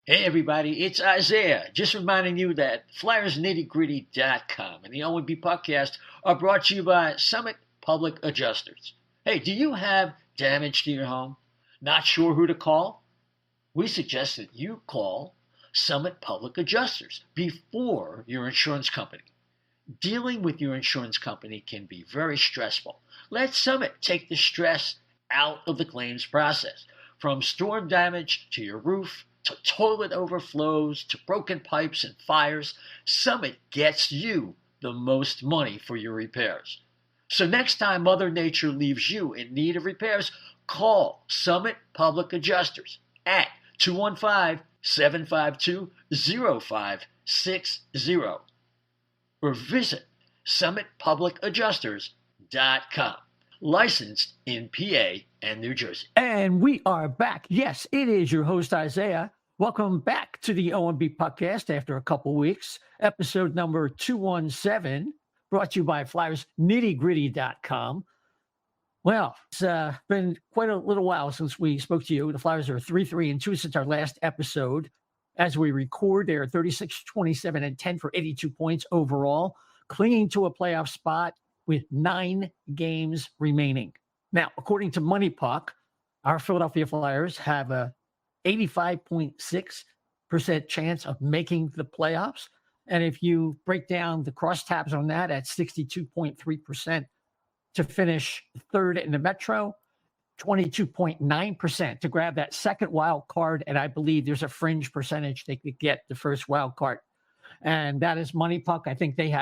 Hey everybody, it's Isaiah. Just reminding you that FlyersNittyGritty.com and the O&B Puckcast are brought to you by Summit Public Adjusters. Hey, do you have damage to your home? Not sure who to call? We suggest that you call Summit Public Adjusters before your insurance company. Dealing with your insurance company can be very stressful. Let Summit take the stress out of the claims process. From storm damage to your roof, to toilet overflows, to broken pipes and fires, Summit gets you the most money for your repairs. So next time Mother Nature leaves you in need of repairs, call Summit Public Adjusters at 215-752-0560 or visit summitpublicadjusters.com. Licensed in PA and New Jersey. And we are back. Yes, it is your host, Isaiah. Welcome back to the O&B Puckcast after a couple weeks. Episode number 217, brought to you by FlyersNittyGritty.com. Well, it's been quite a little while since we spoke to you. The Flyers are 3-3-2 since our last episode. As we record, they're 36-27-10 for 82 points overall, clinging to a playoff spot with 9 games remaining. Now, according to Money Puck, our Philadelphia Flyers have a 85.6% chance of making the playoffs. And if you break down the crosstabs on that at 62.3% to finish third in the Metro, 22.9% to grab that second wild card. And I believe there's a fringe percentage they could get the first wild card. And that is Money Puck. I think they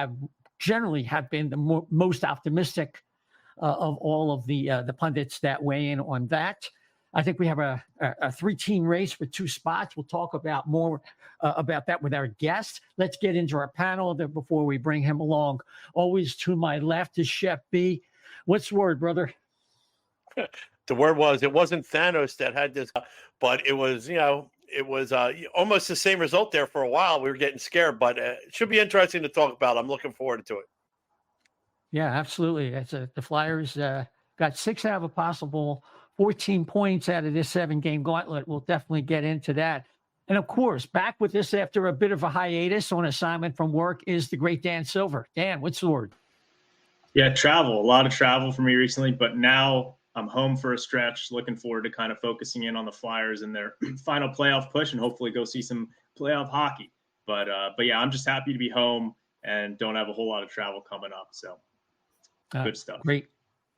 generally have been the most optimistic of all of the pundits that weigh in on that. I think we have a 3-team race with 2 spots. We'll talk about more about that with our guest. Let's get into our panel before we bring him along. Always to my left is Chef B. What's the word, brother? The word was, it wasn't Thanos that had this, but it was, almost the same result there for a while. We were getting scared, but it should be interesting to talk about. I'm looking forward to it. Yeah, absolutely. The Flyers got 6 out of a possible 14 points out of this 7-game gauntlet. We'll definitely get into that. And of course, back with this after a bit of a hiatus on assignment from work is the great Dan Silver. Dan, what's the word? Yeah, travel. A lot of travel for me recently, but now I'm home for a stretch. Looking forward to kind of focusing in on the Flyers and their final playoff push and hopefully go see some playoff hockey. But yeah, I'm just happy to be home and don't have a whole lot of travel coming up. So good stuff.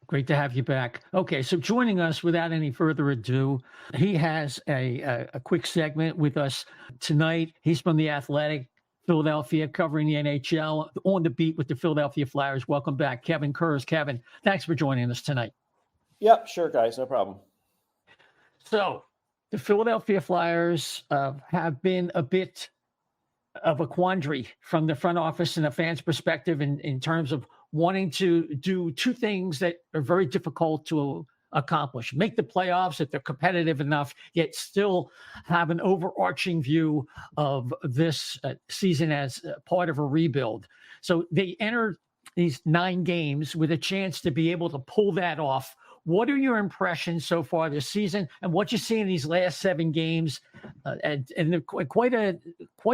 Great to have you back. Okay, so joining us without any further ado, he has a quick segment with us tonight. He's from The Athletic, Philadelphia, covering the NHL, on the beat with the Philadelphia Flyers. Welcome back, Kevin Kurz. Kevin, thanks for joining us tonight. Yep, sure, guys, no problem. So the Philadelphia Flyers have been a bit of a quandary from the front office and the fans' perspective in terms of wanting to do 2 things that are very difficult to accomplish. Make the playoffs if they're competitive enough, yet still have an overarching view of this season as part of a rebuild. So they enter these 9 games with a chance to be able to pull that off. What are your impressions so far this season, and what you see in these last 7 games, and quite a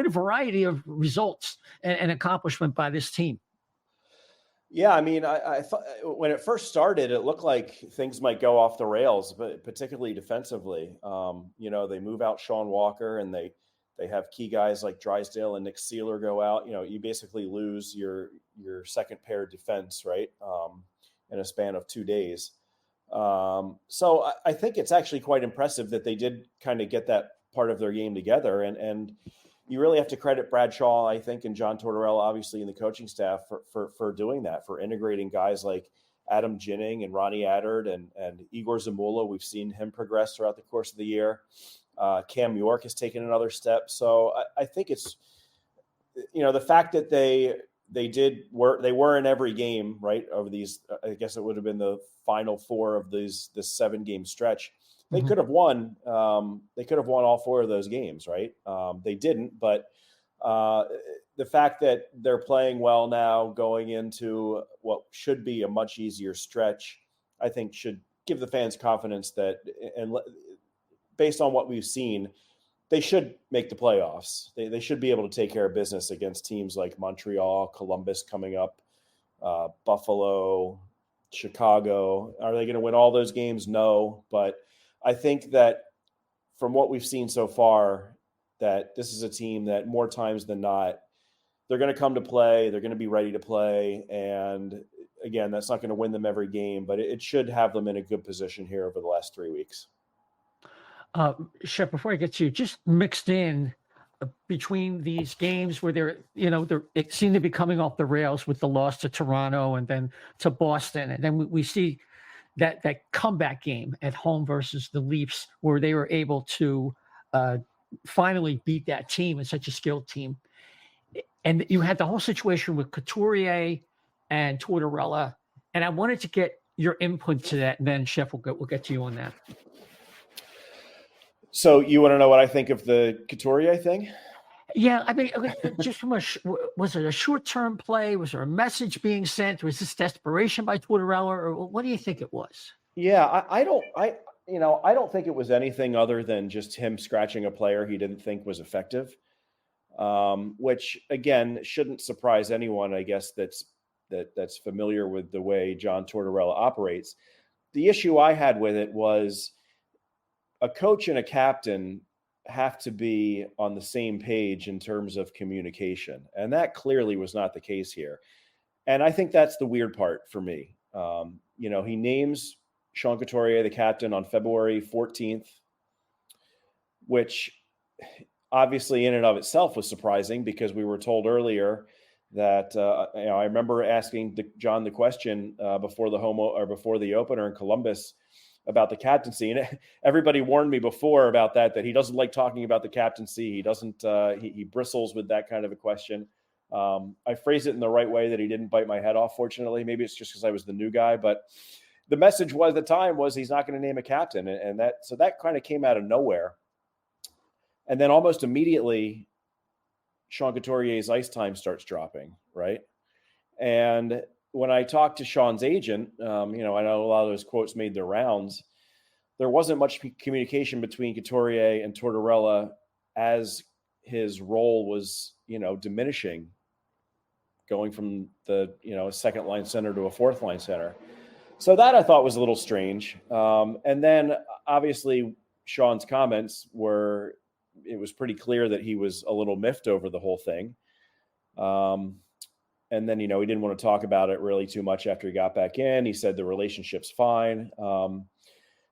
variety of results and accomplishment by this team? Yeah, I mean, I thought when it first started, it looked like things might go off the rails, but particularly defensively. They move out Sean Walker, and they have key guys like Drysdale and Nick Seeler go out. You basically lose your second pair defense, right, in a span of 2 days. So I think it's actually quite impressive that they did kind of get that part of their game together. And you really have to credit Bradshaw, I think, and John Tortorella, obviously, in the coaching staff for doing that, for integrating guys like Adam Ginning and Ronnie Attard and Igor Zamula. We've seen him progress throughout the course of the year. Cam York has taken another step. So I think it's, the fact that they were in every game, right, over these, I guess it would have been the final 4 of this 7-game stretch. They could have won. They could have won all 4 of those games, right? They didn't, but the fact that they're playing well now, going into what should be a much easier stretch, I think should give the fans confidence that, and based on what we've seen, they should make the playoffs. They should be able to take care of business against teams like Montreal, Columbus coming up, Buffalo, Chicago. Are they going to win all those games? No. But I think that from what we've seen so far, that this is a team that more times than not, they're going to come to play. They're going to be ready to play. And again, that's not going to win them every game, but it should have them in a good position here over the last 3 weeks. Chef, before I get to you, just mixed in between these games where it seemed to be coming off the rails with the loss to Toronto and then to Boston. And then we see that comeback game at home versus the Leafs where they were able to finally beat that team, and such a skilled team. And you had the whole situation with Couturier and Tortorella. And I wanted to get your input to that. And then Chef, we'll get to you on that. So you want to know what I think of the Couturier thing? Yeah, I mean, just from was it a short-term play? Was there a message being sent? Was this desperation by Tortorella, or what do you think it was? Yeah, I don't think it was anything other than just him scratching a player he didn't think was effective, which again shouldn't surprise anyone, I guess, that's familiar with the way John Tortorella operates. The issue I had with it was a coach and a captain have to be on the same page in terms of communication. And that clearly was not the case here. And I think that's the weird part for me. He names Sean Couturier the captain on February 14th, which obviously in and of itself was surprising because we were told earlier that, I remember asking John the question before the opener in Columbus about the captaincy. And everybody warned me before about that he doesn't like talking about the captaincy. He doesn't, he bristles with that kind of a question. I phrased it in the right way that he didn't bite my head off, fortunately. Maybe it's just because I was the new guy, but the message was at the time was he's not going to name a captain. And that kind of came out of nowhere. And then almost immediately, Sean Couturier's ice time starts dropping, right? And when I talked to Sean's agent, I know a lot of those quotes made their rounds. There wasn't much communication between Couturier and Tortorella as his role was, diminishing, going from the, a second line center to a fourth line center. So that I thought was a little strange. And then obviously Sean's comments it was pretty clear that he was a little miffed over the whole thing. And then, he didn't want to talk about it really too much after he got back in. He said the relationship's fine.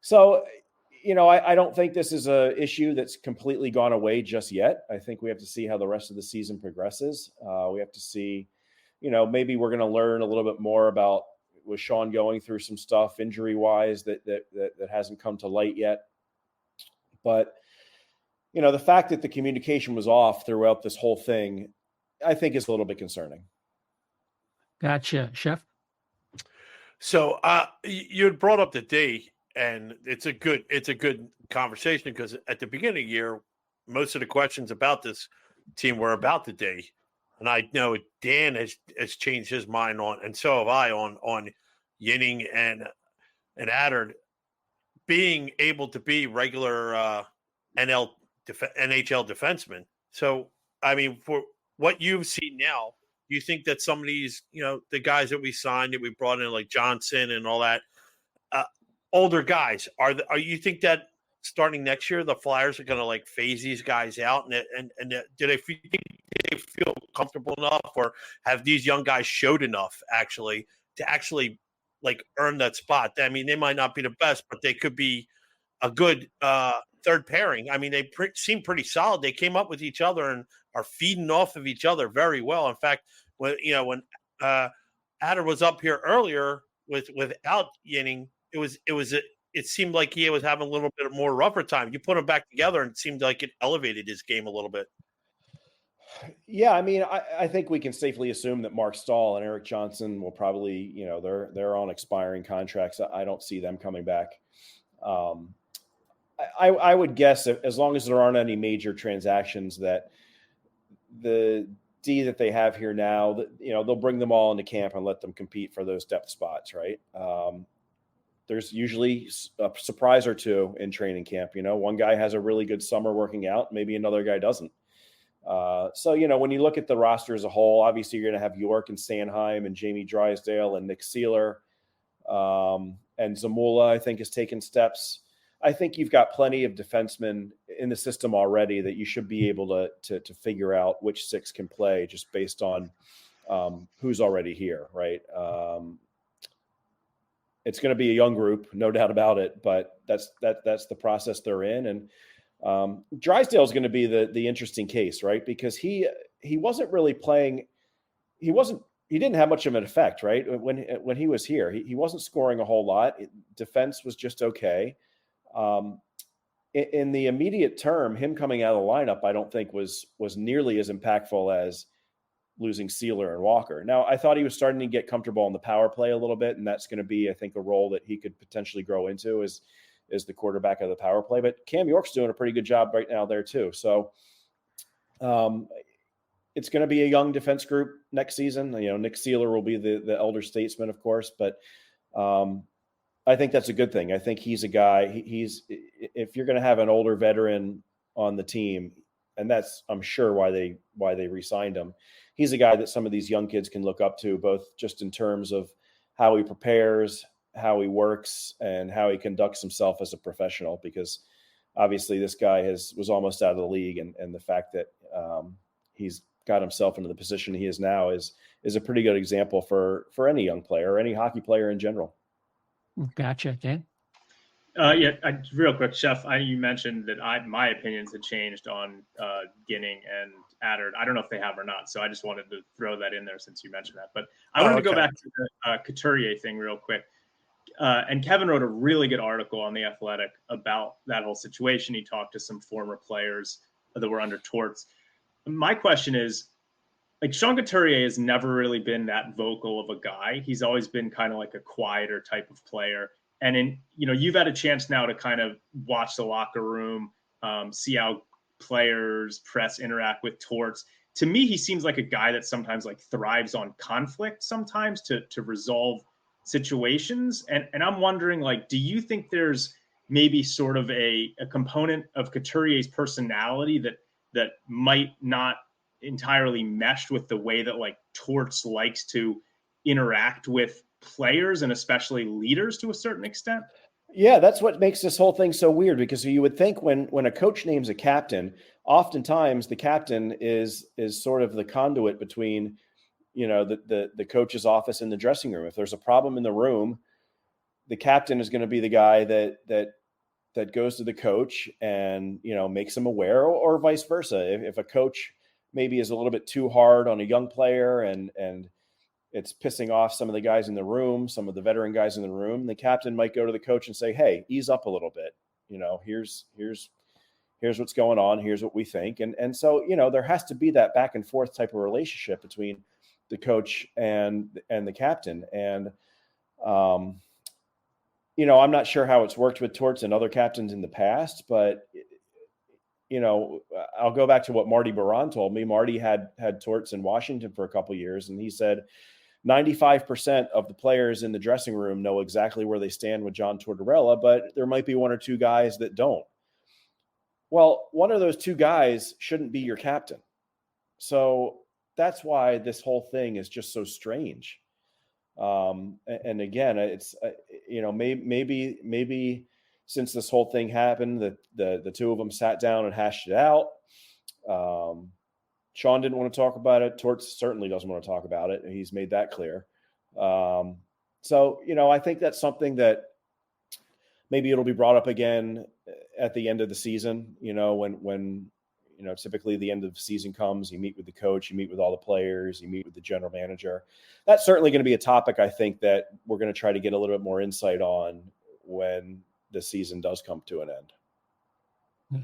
So, I don't think this is an issue that's completely gone away just yet. I think we have to see how the rest of the season progresses. We have to see, maybe we're going to learn a little bit more about with Sean going through some stuff injury-wise that hasn't come to light yet. But, the fact that the communication was off throughout this whole thing, I think is a little bit concerning. Gotcha, Chef. So you had brought up the day, and it's a good conversation because at the beginning of the year, most of the questions about this team were about the day, and I know Dan has changed his mind on, and so have I on Yinning and Adder being able to be regular NHL defensemen. So I mean, for what you've seen now. You think that some of these, the guys that we signed, that we brought in, like Johnson and all that, older guys, are you think that starting next year, the Flyers are going to phase these guys out, and do they feel comfortable enough, or have these young guys showed enough to earn that spot? I mean, they might not be the best, but they could be a good third pairing. I mean, they seem pretty solid. They came up with each other and are feeding off of each other very well. In fact, when Adder was up here earlier without Yinning, it seemed like he was having a little bit more rougher time. You put them back together, and it seemed like it elevated his game a little bit. Yeah, I mean, I think we can safely assume that Mark Stahl and Eric Johnson will probably, they're on expiring contracts. I don't see them coming back. I would guess as long as there aren't any major transactions, that the D that they have here now, that they'll bring them all into camp and let them compete for those depth spots, right? there's usually a surprise or two in training camp. One guy has a really good summer working out, maybe another guy doesn't. So, when you look at the roster as a whole, obviously you're going to have York and Sanheim and Jamie Drysdale and Nick Seeler. And Zamula, I think, has taken steps. I think you've got plenty of defensemen in the system already that you should be able to figure out which six can play just based on who's already here, right? It's going to be a young group, no doubt about it, but that's the process they're in. And Drysdale is going to be the interesting case, right? Because he wasn't really playing. He didn't have much of an effect, right? When he was here, he wasn't scoring a whole lot. Defense was just okay. In the immediate term, him coming out of the lineup, I don't think was nearly as impactful as losing Seeler and Walker. Now, I thought he was starting to get comfortable in the power play a little bit, and that's going to be, I think, a role that he could potentially grow into as the quarterback of the power play. But Cam York's doing a pretty good job right now there too. So it's going to be a young defense group next season. Nick Seeler will be the elder statesman, of course, but I think that's a good thing. I think he's a guy. If you're going to have an older veteran on the team, and that's, I'm sure, why they re-signed him. He's a guy that some of these young kids can look up to, both just in terms of how he prepares, how he works, and how he conducts himself as a professional. Because obviously this guy was almost out of the league, and the fact that he's got himself into the position he is now is a pretty good example for any young player or any hockey player in general. Gotcha, Dan. Real quick, Chef. You mentioned that my opinions had changed on Ginning and Adder. I don't know if they have or not, so I just wanted to throw that in there since you mentioned that. But I wanted to go back to the Couturier thing real quick. And Kevin wrote a really good article on The Athletic about that whole situation. He talked to some former players that were under Torts. My question is, Sean Couturier has never really been that vocal of a guy. He's always been kind of like a quieter type of player. And you've had a chance now to kind of watch the locker room, see how players, press interact with Torts. To me, he seems like a guy that sometimes thrives on conflict sometimes to resolve situations. And I'm wondering, do you think there's maybe sort of a component of Couturier's personality that might not entirely mesh with the way that Torts likes to interact with players and especially leaders to a certain extent? Yeah, that's what makes this whole thing so weird, because you would think when a coach names a captain, oftentimes the captain is sort of the conduit between, the coach's office and the dressing room. If there's a problem in the room, the captain is going to be the guy that goes to the coach and, makes him aware, or vice versa. If a coach maybe is a little bit too hard on a young player and it's pissing off some of the guys in the room, some of the veteran guys in the room, the captain might go to the coach and say, "Hey, ease up a little bit. Here's what's going on. Here's what we think." And so, there has to be that back and forth type of relationship between the coach and the captain. And, I'm not sure how it's worked with Torts and other captains in the past, but, I'll go back to what Marty Baron told me. Marty had Torts in Washington for a couple of years, and he said 95% of the players in the dressing room know exactly where they stand with John Tortorella, but there might be one or two guys that don't. Well, one of those two guys shouldn't be your captain. So that's why this whole thing is just so strange. And again, it's, maybe since this whole thing happened, that the two of them sat down and hashed it out. Sean didn't want to talk about it. Torts certainly doesn't want to talk about it. And he's made that clear. So, I think that's something that maybe it'll be brought up again at the end of the season, when typically the end of the season comes, you meet with the coach, you meet with all the players, you meet with the general manager. That's certainly going to be a topic, I think, that we're going to try to get a little bit more insight on when the season does come to an end.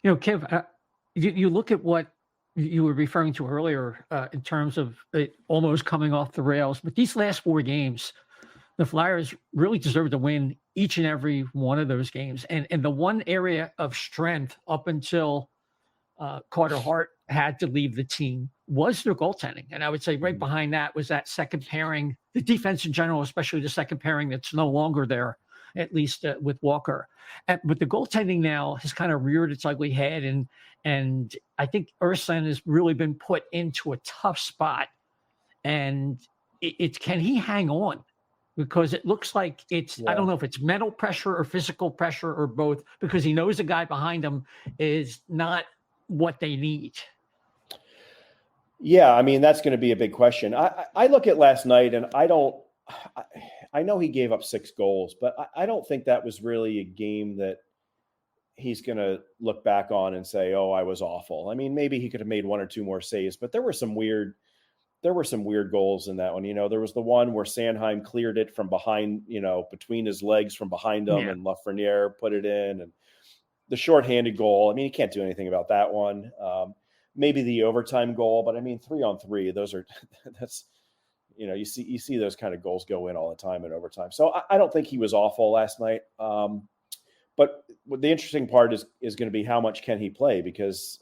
Yeah. Kev, you look at what you were referring to earlier in terms of it almost coming off the rails, but these last 4 games, the Flyers really deserve to win each and every one of those games. And the one area of strength up until Carter Hart had to leave the team was their goaltending. And I would say right behind that was that second pairing, the defense in general, especially the second pairing that's no longer there, at least with Walker. But the goaltending now has kind of reared its ugly head. And I think Ursan has really been put into a tough spot. And it's can he hang on? Because it looks like it's, I don't know if it's mental pressure or physical pressure or both, because he knows the guy behind him is not what they need. Yeah, I mean, that's going to be a big question. I look at last night and I know he gave up 6 goals, but I don't think that was really a game that he's going to look back on and say, oh, I was awful. I mean, maybe he could have made 1 or 2 more saves, but there were some weird goals in that one. There was the one where Sanheim cleared it from behind, between his legs from behind him, and Lafreniere put it in. And the shorthanded goal, I mean, you can't do anything about that one. Maybe the overtime goal, but I mean, 3-on-3, that's, you see those kind of goals go in all the time in overtime. So I don't think he was awful last night. But the interesting part is going to be how much can he play, because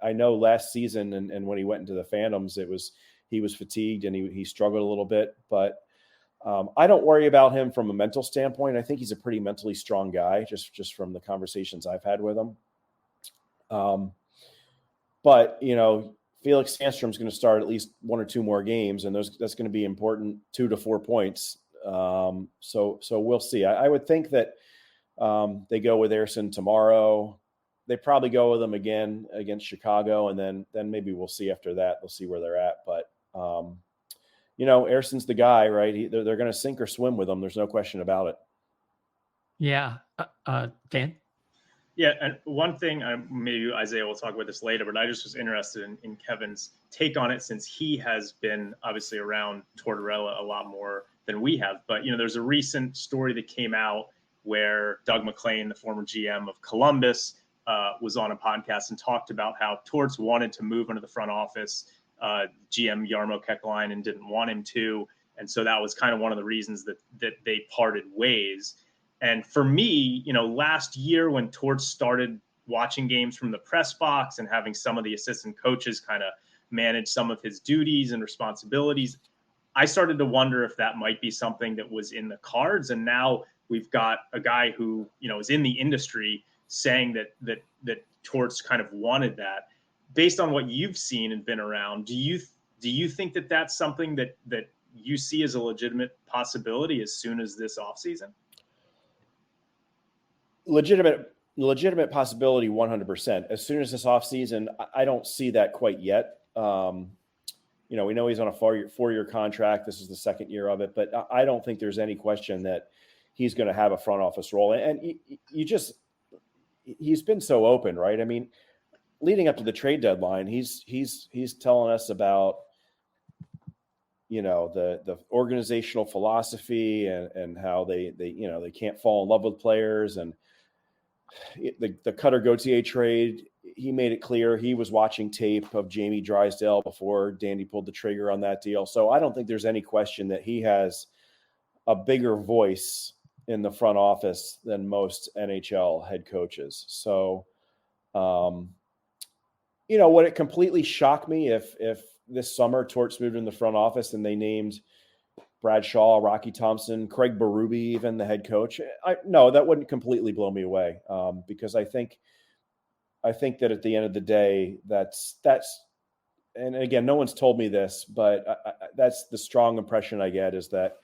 I know last season and when he went into the Phantoms, he was fatigued and he struggled a little bit, but I don't worry about him from a mental standpoint. I think he's a pretty mentally strong guy, just from the conversations I've had with him. But Felix Sandstrom's going to start at least 1 or 2 more games, and that's going to be important, 2 to 4 points. So we'll see. I would think that they go with Ersson tomorrow. They probably go with them again against Chicago, and then maybe we'll see after that. We'll see where they're at. But, Ersson's the guy, right? They're going to sink or swim with him. There's no question about it. Yeah. Dan? Yeah, and one thing, maybe Isaiah will talk about this later, but I just was interested in Kevin's take on it, since he has been obviously around Tortorella a lot more than we have. But, there's a recent story that came out where Doug McClain, the former GM of Columbus, was on a podcast and talked about how Torts wanted to move into the front office. GM Jarmo Kekalainen didn't want him to. And so that was kind of one of the reasons that they parted ways. And for me, last year when Torts started watching games from the press box and having some of the assistant coaches kind of manage some of his duties and responsibilities, I started to wonder if that might be something that was in the cards. And now we've got a guy who, is in the industry saying that Torts kind of wanted that. Based on what you've seen and been around, do you think that that's something that you see as a legitimate possibility as soon as this offseason? Legitimate possibility, 100%. As soon as this offseason, I don't see that quite yet. We know he's on a 4-year contract. This is the second year of it, but I don't think there's any question that he's going to have a front office role. And he's been so open, right? I mean, leading up to the trade deadline, he's telling us about, the organizational philosophy and how they can't fall in love with players. And the Cutter Gauthier trade, he made it clear he was watching tape of Jamie Drysdale before Dandy pulled the trigger on that deal. So I don't think there's any question that he has a bigger voice in the front office than most NHL head coaches. So, would it completely shock me if this summer Torts moved in the front office and they named Brad Shaw, Rocky Thompson, Craig Berube, even the head coach? No, that wouldn't completely blow me away, because I think that at the end of the day, that's, and again, no one's told me this, but that's the strong impression I get, is that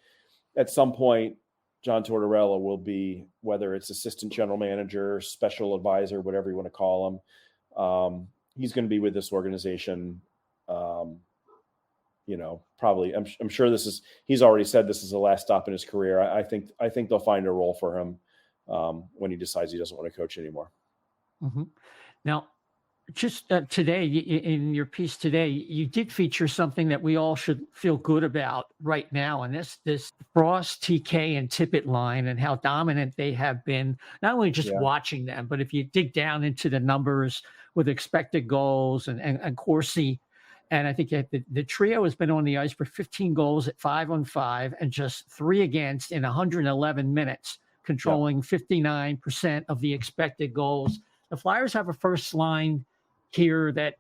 at some point, John Tortorella will be, whether it's assistant general manager, special advisor, whatever you want to call him, he's going to be with this organization. Probably, I'm sure he's already said this is the last stop in his career. I think they'll find a role for him when he decides he doesn't want to coach anymore. Mm-hmm. Now, just today, in your piece today, you did feature something that we all should feel good about right now. And this Frost, TK, and Tippett line, and how dominant they have been, not only just watching them, but if you dig down into the numbers with expected goals and Corsi. And I think the trio has been on the ice for 15 goals at 5-on-5 and just 3 against in 111 minutes, controlling 59% of the expected goals. The Flyers have a first line here that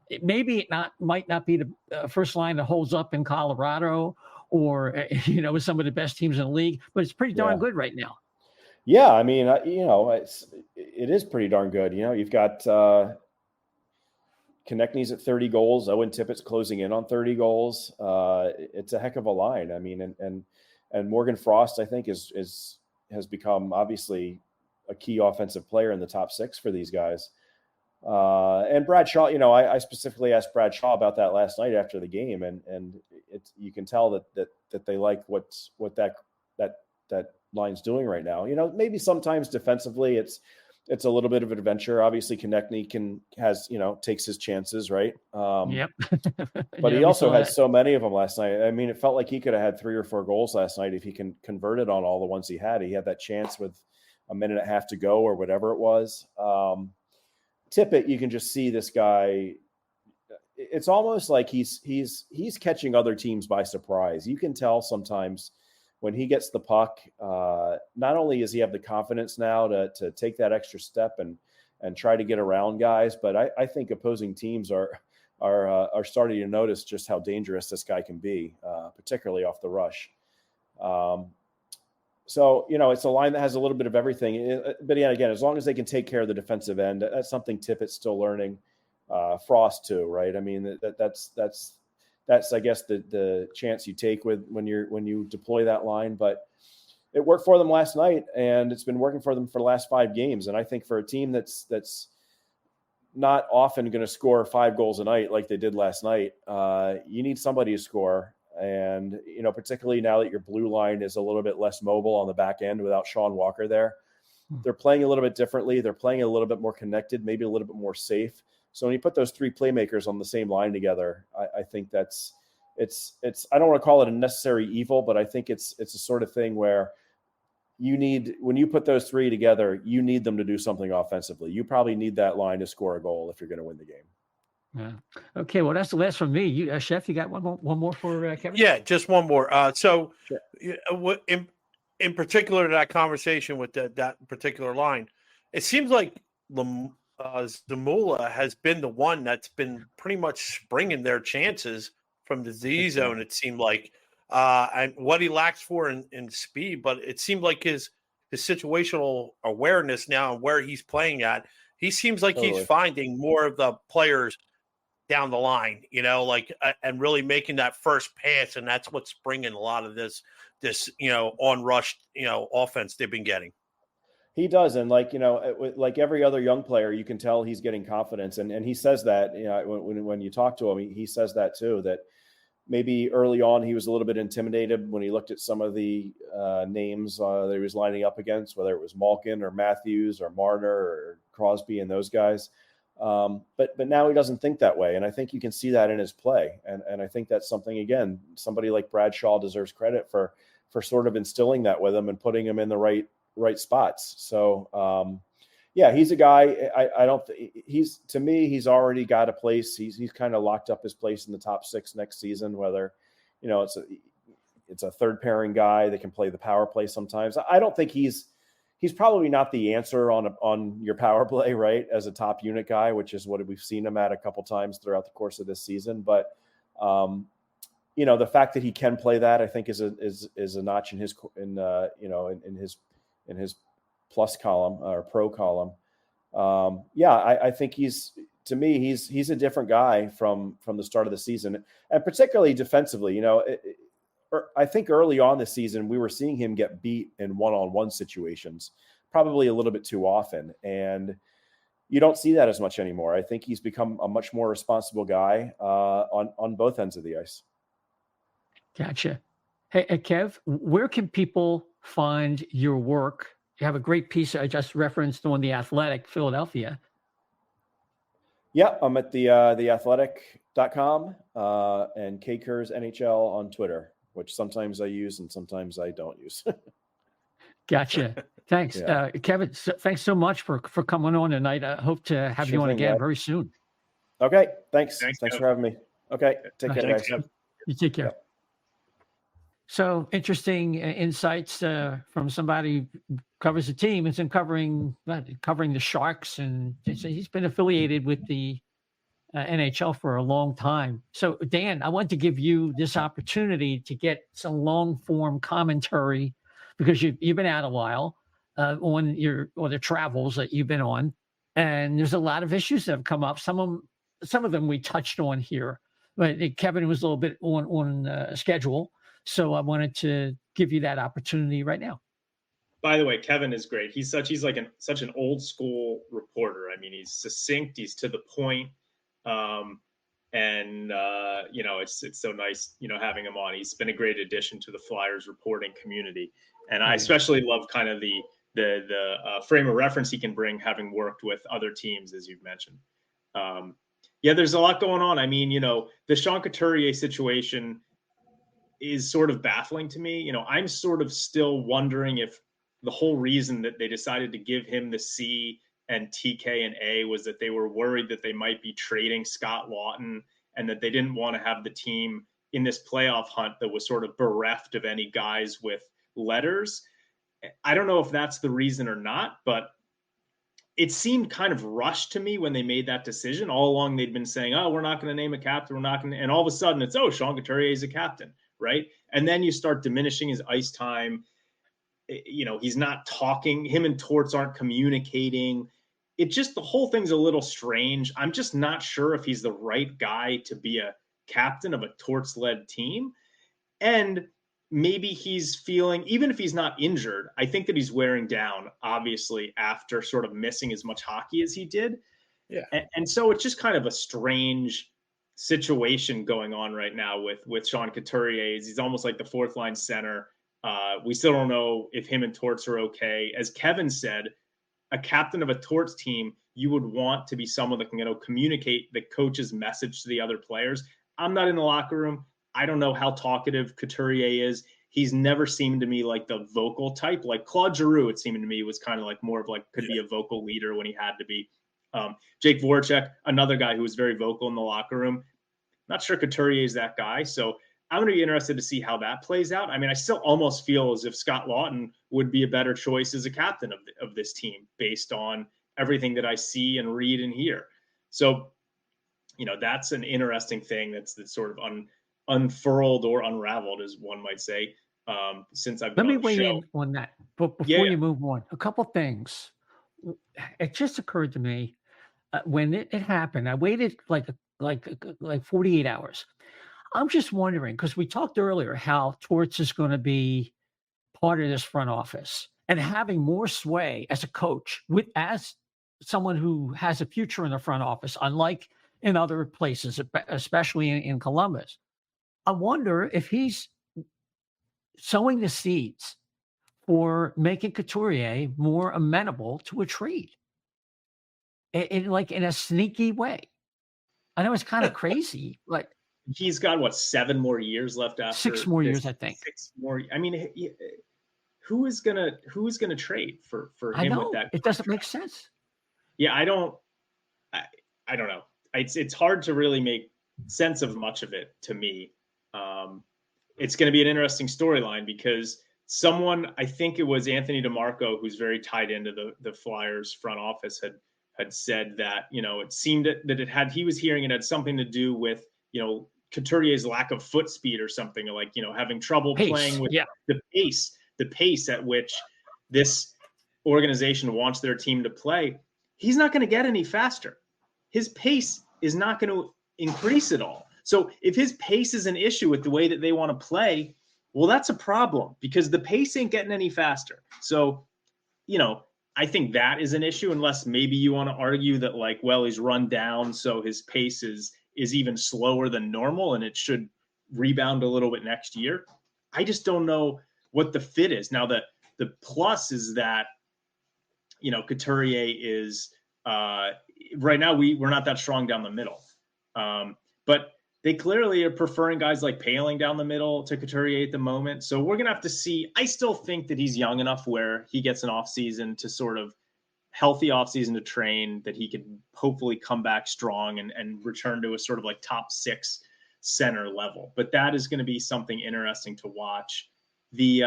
might not be the first line that holds up in Colorado or with some of the best teams in the league, but it's pretty darn good right now. Yeah, I mean, it is pretty darn good. You've got Konechny's at 30 goals. Owen Tippett's closing in on 30 goals. It's a heck of a line. I mean, and Morgan Frost, I think, has become obviously a key offensive player in the top 6 for these guys. And Brad Shaw, I specifically asked Brad Shaw about that last night after the game, and you can tell that they like what that line's doing right now. Maybe sometimes defensively it's a little bit of an adventure. Obviously, Konechny takes his chances, right? Yep. But he also had so many of them last night. I mean, it felt like he could have had 3 or 4 goals last night if he can convert it on all the ones he had. He had that chance with a minute and a half to go or whatever it was. Tippett, you can just see this guy. It's almost like he's catching other teams by surprise. You can tell sometimes when he gets the puck, not only does he have the confidence now to take that extra step and try to get around guys, but I think opposing teams are starting to notice just how dangerous this guy can be, particularly off the rush. So, it's a line that has a little bit of everything. But again, as long as they can take care of the defensive end, that's something Tippett's still learning. Frost too, right? I mean, that's I guess the chance you take when you deploy that line. But it worked for them last night, and it's been working for them for the last 5 games. And I think for a team that's not often going to score 5 goals a night like they did last night, you need somebody to score. And, particularly now that your blue line is a little bit less mobile on the back end without Sean Walker there, they're playing a little bit differently. They're playing a little bit more connected, maybe a little bit more safe. So when you put those 3 playmakers on the same line together, I think it's I don't want to call it a necessary evil, but I think it's a sort of thing where when you put those 3 together, you need them to do something offensively. You probably need that line to score a goal if you're going to win the game. Yeah. Okay. Well, that's the last from me. You, Chef, you got one more for Kevin? Yeah, just one more. So, sure. In particular, that conversation with that particular line, it seems like Zamula has been the one that's been pretty much springing their chances from the Z zone. It seemed like, and what he lacks for in speed, but it seemed like his situational awareness now and where he's playing at, he seems like he's finding more of the players down the line, and really making that first pass. And that's what's bringing a lot of this, on rush, offense they've been getting. He does. And like every other young player, you can tell he's getting confidence. And he says that, when you talk to him, he says that too, that maybe early on he was a little bit intimidated when he looked at some of the names that he was lining up against, whether it was Malkin or Matthews or Marner or Crosby and those guys. But now he doesn't think that way. And I think you can see that in his play. And I think that's something, again, somebody like Brad Shaw deserves credit for sort of instilling that with him and putting him in the right spots. So, he's a guy. To me, he's already got a place. He's kind of locked up his place in the top 6 next season, whether, it's a third pairing guy that can play the power play sometimes. I don't think he's probably not the answer on your power play, right, as a top unit guy, which is what we've seen him at a couple times throughout the course of this season. But the fact that he can play that, I think, is a notch in his plus column or pro column. I think he's a different guy from the start of the season, and particularly defensively. I think early on this season, we were seeing him get beat in one-on-one situations, probably a little bit too often. And you don't see that as much anymore. I think he's become a much more responsible guy on both ends of the ice. Gotcha. Hey, Kev, where can people find your work? You have a great piece I just referenced on The Athletic, Philadelphia. Yeah, I'm at theathletic.com and K Kurz NHL on Twitter, which sometimes I use and sometimes I don't use. Gotcha. Thanks. Yeah. Kevin, thanks so much for coming on tonight. I hope to have you on again very soon. Okay. Thanks for having me. Okay. Take care, guys. You take care. Yeah. So interesting insights from somebody who covers the team. It's in covering the Sharks, and he's been affiliated with the NHL for a long time. So, Dan, I want to give you this opportunity to get some long form commentary because you've been out a while on the travels that you've been on, and there's a lot of issues that have come up. Some of them we touched on here, but Kevin was a little bit on schedule, so I wanted to give you that opportunity right now. By the way, Kevin is great. He's like such an old school reporter. I mean, he's succinct. He's to the point. It's so nice, having him on. He's been a great addition to the Flyers reporting community. And I especially love kind of the frame of reference he can bring, having worked with other teams, as you've mentioned. There's a lot going on. I mean, the Sean Couturier situation is sort of baffling to me. I'm sort of still wondering if the whole reason that they decided to give him the C and TK and A was that they were worried that they might be trading Scott Laughton and that they didn't want to have the team in this playoff hunt that was sort of bereft of any guys with letters. I don't know if that's the reason or not, but it seemed kind of rushed to me when they made that decision. All along, they'd been saying, oh, we're not going to name a captain. We're not going to, and all of a sudden it's, oh, Sean Couturier is a captain, right? And then you start diminishing his ice time. He's not talking. Him and Torts aren't communicating. The whole thing's a little strange. I'm just not sure if he's the right guy to be a captain of a Torts-led team. And maybe he's feeling, even if he's not injured, I think that he's wearing down, obviously, after sort of missing as much hockey as he did. Yeah. And so it's just kind of a strange situation going on right now with Sean Couturier. He's almost like the fourth line center. We still don't know if him and Torts are okay. As Kevin said, a captain of a Torts team, you would want to be someone that can communicate the coach's message to the other players. I'm not in the locker room. I don't know how talkative Couturier is. He's never seemed to me like the vocal type. Like Claude Giroux, it seemed to me, was kind of like more of like could be a vocal leader when he had to be. Jake Voracek, another guy who was very vocal in the locker room. Not sure Couturier is that guy. So I'm going to be interested to see how that plays out. I mean, I still almost feel as if Scott Laughton would be a better choice as a captain of this team based on everything that I see and read and hear. So, that's an interesting thing that's sort of unfurled or unraveled, as one might say, since I've been Let me on the weigh show. in on that. But before you move on, a couple things. It just occurred to me when it happened. I waited like 48 hours. I'm just wondering, because we talked earlier how Torts is going to be part of this front office and having more sway as a coach as someone who has a future in the front office, unlike in other places, especially in Columbus. I wonder if he's sowing the seeds for making Couturier more amenable to a trade in a sneaky way. I know it's kind of crazy, but he's got 7 more years left after 6 more years, I think. 6 more. I mean, who is gonna trade for him? I know with that? it doesn't make sense. Yeah, I don't know. It's hard to really make sense of much of it to me. It's going to be an interesting storyline because someone, I think it was Anthony DeMarco, who's very tied into the Flyers front office, had said that it seemed that he was hearing it had something to do with Couturier's lack of foot speed or something, like having trouble playing with the pace at which this organization wants their team to play. He's not going to get any faster. His pace is not going to increase at all. So if his pace is an issue with the way that they want to play, well, that's a problem because the pace ain't getting any faster. So, I think that is an issue, unless maybe you want to argue that he's run down, so his pace is even slower than normal and it should rebound a little bit next year. I just don't know what the fit is. Now, the plus is that, Couturier is right now we're not that strong down the middle. But they clearly are preferring guys like Paling down the middle to Couturier at the moment. So we're going to have to see. I still think that he's young enough where he gets an offseason to sort of healthy offseason to train, that he could hopefully come back strong and return to a sort of top 6 center level. But that is going to be something interesting to watch. The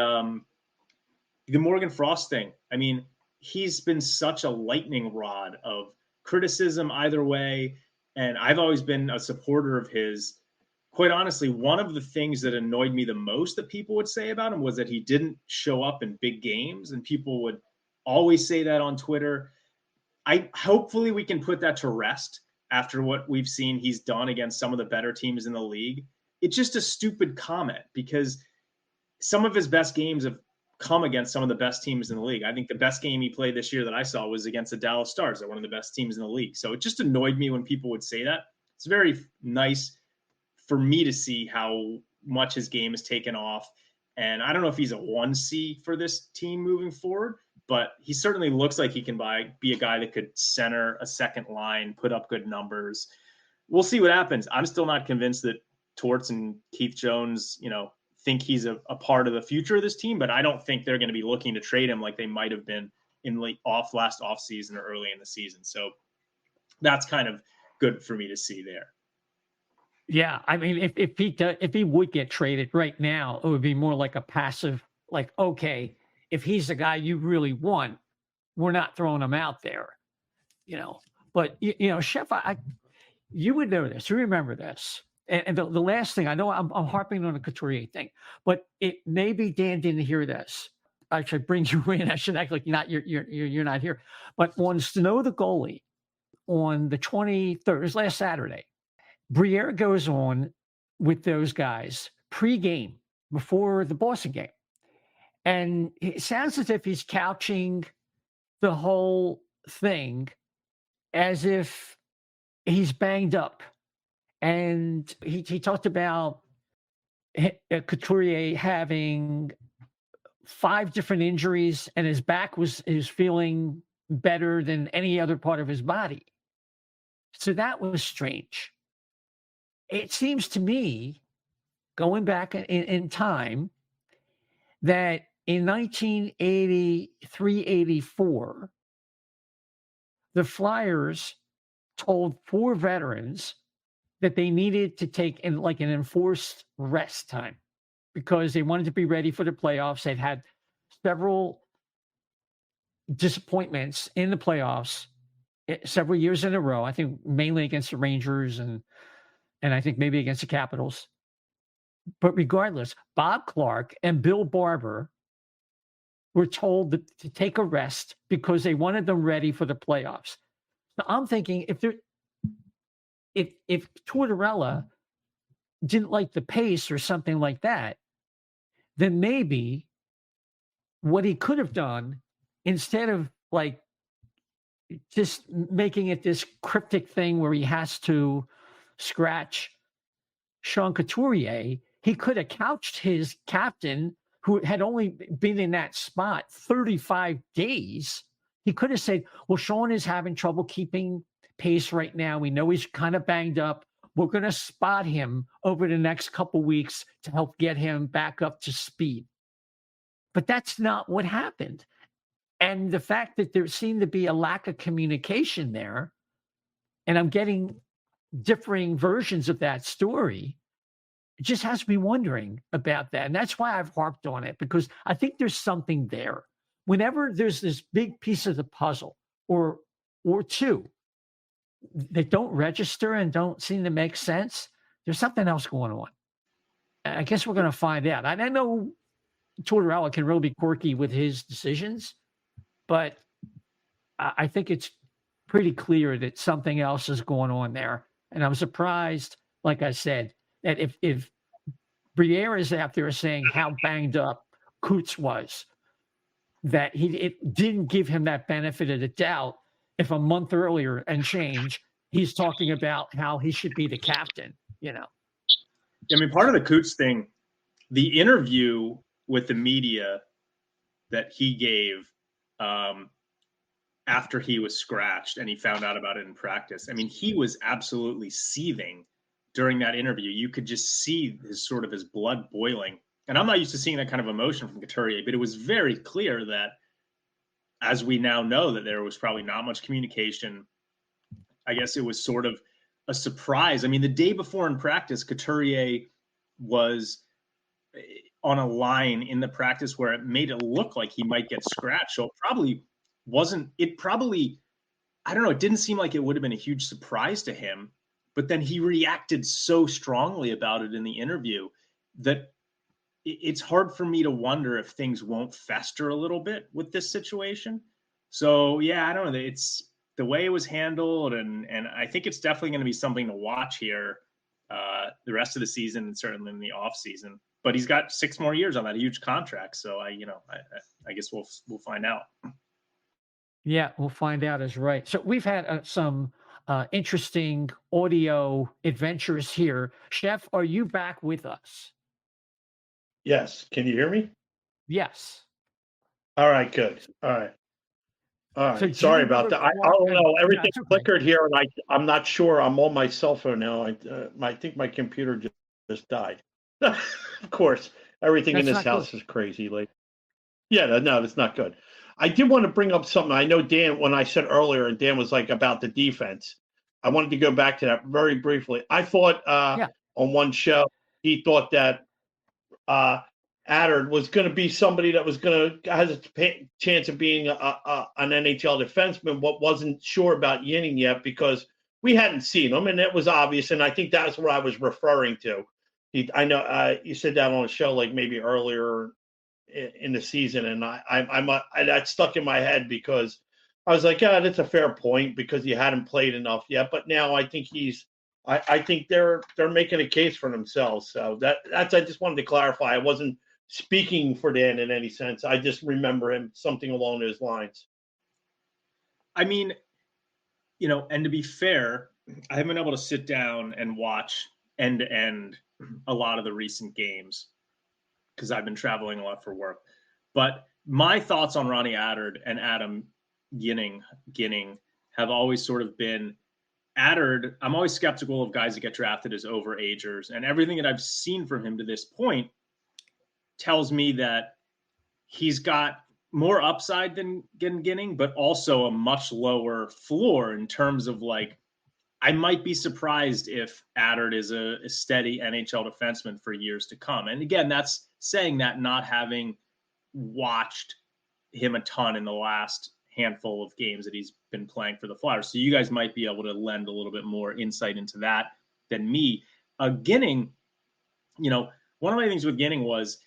Morgan Frost thing. I mean, he's been such a lightning rod of criticism either way. And I've always been a supporter of his. Quite honestly, one of the things that annoyed me the most that people would say about him was that he didn't show up in big games, and people would always say that on Twitter. Hopefully we can put that to rest after what we've seen he's done against some of the better teams in the league. It's just a stupid comment because some of his best games have come against some of the best teams in the league. I think the best game he played this year that I saw was against the Dallas Stars. They're one of the best teams in the league. So it just annoyed me when people would say that. It's very nice for me to see how much his game has taken off. And I don't know if he's a 1C for this team moving forward, but he certainly looks like he can be a guy that could center a second line, put up good numbers. We'll see what happens. I'm still not convinced that Torts and Keith Jones, think he's a part of the future of this team, but I don't think they're going to be looking to trade him like they might have been in last offseason or early in the season. So that's kind of good for me to see there. Yeah, I mean, if he would get traded right now, it would be more like a passive, like, okay, if he's the guy you really want, we're not throwing him out there, But Chef, you would know this. You remember this. And the last thing I know, I'm harping on the Couturier thing, but maybe Dan didn't hear this. I should bring you in. I should act like you're not here. But on Snow the goalie, on the 23rd, it was last Saturday, Briere goes on with those guys pre-game before the Boston game. And it sounds as if he's couching the whole thing as if he's banged up. And he talked about Couturier having 5 different injuries and his back is feeling better than any other part of his body. So that was strange. It seems to me, going back in time, that in 1983-84, the Flyers told 4 veterans that they needed to take an enforced rest time because they wanted to be ready for the playoffs. They'd had several disappointments in the playoffs several years in a row. I think mainly against the Rangers and I think maybe against the Capitals. But regardless, Bob Clark and Bill Barber were told to take a rest because they wanted them ready for the playoffs. So I'm thinking if Tortorella didn't like the pace or something like that, then maybe what he could have done, instead of just making it this cryptic thing where he has to scratch Sean Couturier, he could have couched his captain, who had only been in that spot 35 days. He could have said, well, Sean is having trouble keeping pace right now. We know he's kind of banged up. We're going to spot him over the next couple weeks to help get him back up to speed. But that's not what happened. And the fact that there seemed to be a lack of communication there, and I'm getting differing versions of that story, it just has me wondering about that. And that's why I've harped on it, because I think there's something there. Whenever there's this big piece of the puzzle or two that don't register and don't seem to make sense, there's something else going on. I guess we're going to find out. I know Tortorella can really be quirky with his decisions, but I think it's pretty clear that something else is going on there. And I'm surprised, like I said, that if Briere is out there saying how banged up Coots was, that it didn't give him that benefit of the doubt if a month earlier and change, he's talking about how he should be the captain, I mean, part of the Coots thing, the interview with the media that he gave after he was scratched and he found out about it in practice, I mean, he was absolutely seething during that interview. You could just see his blood boiling. And I'm not used to seeing that kind of emotion from Couturier, but it was very clear that, as we now know, that there was probably not much communication. I guess it was sort of a surprise. I mean, the day before in practice, Couturier was on a line in the practice where it made it look like he might get scratched. So it probably, I don't know, it didn't seem like it would have been a huge surprise to him but then he reacted so strongly about it in the interview that it's hard for me to wonder if things won't fester a little bit with this situation. So yeah, I don't know. It's the way it was handled, and I think it's definitely going to be something to watch here the rest of the season and certainly in the off season. But he's got 6 more years on that huge contract, so I guess we'll find out. Yeah, we'll find out is right. So we've had some interesting audio adventures here. Chef, are you back with us? Yes. Can you hear me? Yes. All right. Good. All right. So Sorry about that. I don't know. Everything okay. flickered here, and I'm not sure. I'm on my cell phone now. I think my computer just died. Of course, everything in this house is crazy. Like, yeah, no, that's not good. I did want to bring up something. I know Dan, when I said earlier, and Dan was like about the defense. I wanted to go back to that very briefly. I thought on one show he thought that Adard was going to be somebody that was going to has a chance of being an NHL defenseman, but wasn't sure about Yinning yet because we hadn't seen him, and it was obvious. And I think that's what I was referring to. I know you said that on a show like maybe earlier in the season, and that stuck in my head because I was like, yeah, that's a fair point because he hadn't played enough yet. But now I think I think they're making a case for themselves. So that's I just wanted to clarify. I wasn't speaking for Dan in any sense. I just remember him something along those lines. I mean, and to be fair, I haven't been able to sit down and watch end to end a lot of the recent games because I've been traveling a lot for work. But my thoughts on Ronnie Adard and Adam Ginning have always sort of been Adard. I'm always skeptical of guys that get drafted as overagers, and everything that I've seen from him to this point tells me that he's got more upside than Ginning, but also a much lower floor in terms of like, I might be surprised if Adard is a steady NHL defenseman for years to come. And again, that's saying that not having watched him a ton in the last handful of games that he's been playing for the Flyers. So you guys might be able to lend a little bit more insight into that than me. Ginning, one of my things with Ginning was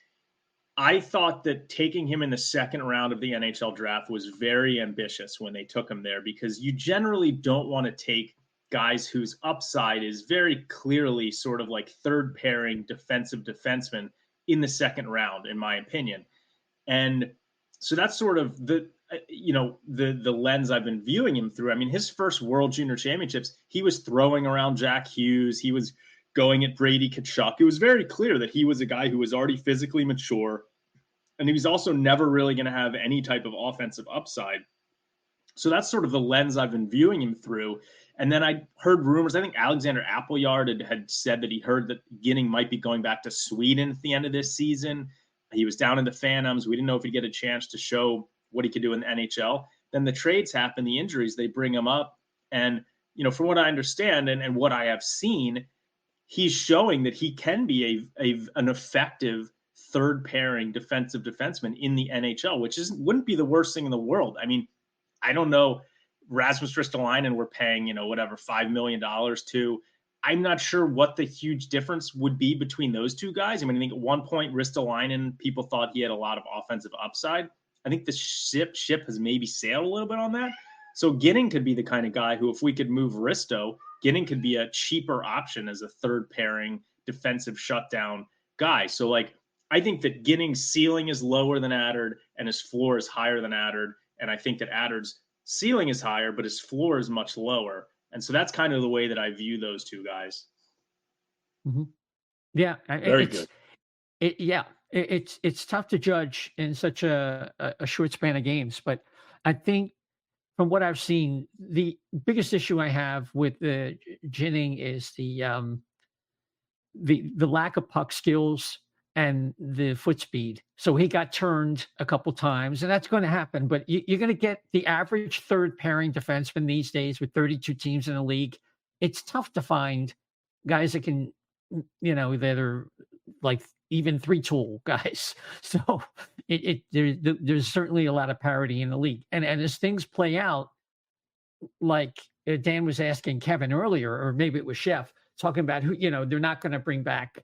I thought that taking him in the second round of the NHL draft was very ambitious when they took him there because you generally don't want to take guys whose upside is very clearly sort of like third pairing defensive defenseman in the second round, in my opinion. And so that's sort of the lens I've been viewing him through. I mean, his first World Junior Championships, he was throwing around Jack Hughes. He was going at Brady Tkachuk. It was very clear that he was a guy who was already physically mature, and he was also never really going to have any type of offensive upside. So that's sort of the lens I've been viewing him through. And then I heard rumors. I think Alexander Appleyard had said that he heard that Ginning might be going back to Sweden at the end of this season. He was down in the Phantoms. We didn't know if he'd get a chance to show what he could do in the NHL. Then the trades happen, the injuries, they bring him up. And, from what I understand and what I have seen, he's showing that he can be an effective third pairing defensive defenseman in the NHL, which wouldn't be the worst thing in the world. I mean, I don't know. Rasmus Ristolainen we're paying, $5 million to. I'm not sure what the huge difference would be between those two guys. I mean, I think at one point Ristolainen, people thought he had a lot of offensive upside. I think the ship has maybe sailed a little bit on that. So Ginning could be the kind of guy who, if we could move Risto, Ginning could be a cheaper option as a third pairing defensive shutdown guy. So I think that Ginning's ceiling is lower than Adard and his floor is higher than Adard. And I think that Adard's ceiling is higher, but his floor is much lower. And so that's kind of the way that I view those two guys. Mm-hmm. Yeah. Very good. It's tough to judge in such a short span of games, but I think from what I've seen, the biggest issue I have with Ginning is the lack of puck skills and the foot speed. So he got turned a couple times, and that's going to happen. But you're going to get the average third pairing defenseman these days with 32 teams in the league. It's tough to find guys that can, that are like even 3-tool guys. So there's certainly a lot of parity in the league. And as things play out, like Dan was asking Kevin earlier, or maybe it was Chef, talking about who, they're not going to bring back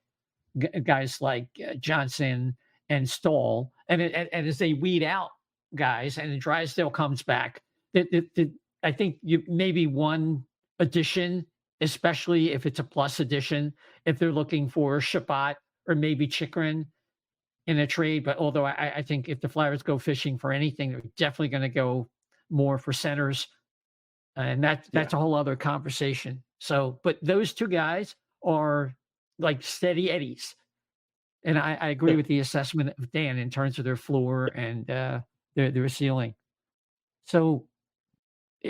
guys like Johnson and Stoll. And as they weed out guys and Drysdale comes back, I think you maybe one addition, especially if it's a plus addition, if they're looking for Shabbat or maybe Chikrin in a trade. But although I think if the Flyers go fishing for anything, they're definitely going to go more for centers. And that's a whole other conversation. So, but those two guys are like steady eddies. And I agree with the assessment of Dan in terms of their floor and their ceiling. So,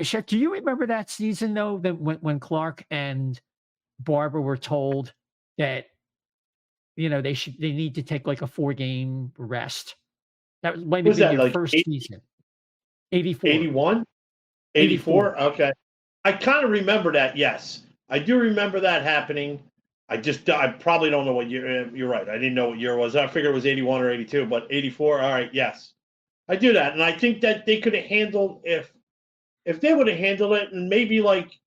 Chef, do you remember that season though, that when Clark and Barber were told that they need to take like a 4-game rest? That was maybe their like first season. 84. 81? 84? Okay. I kind of remember that, yes. I do remember that happening. I probably don't know what year. You're right. I didn't know what year it was. I figured it was 81 or 82, but 84, all right, yes. I do that. And I think that they could have handled, if they would have handled it, and maybe like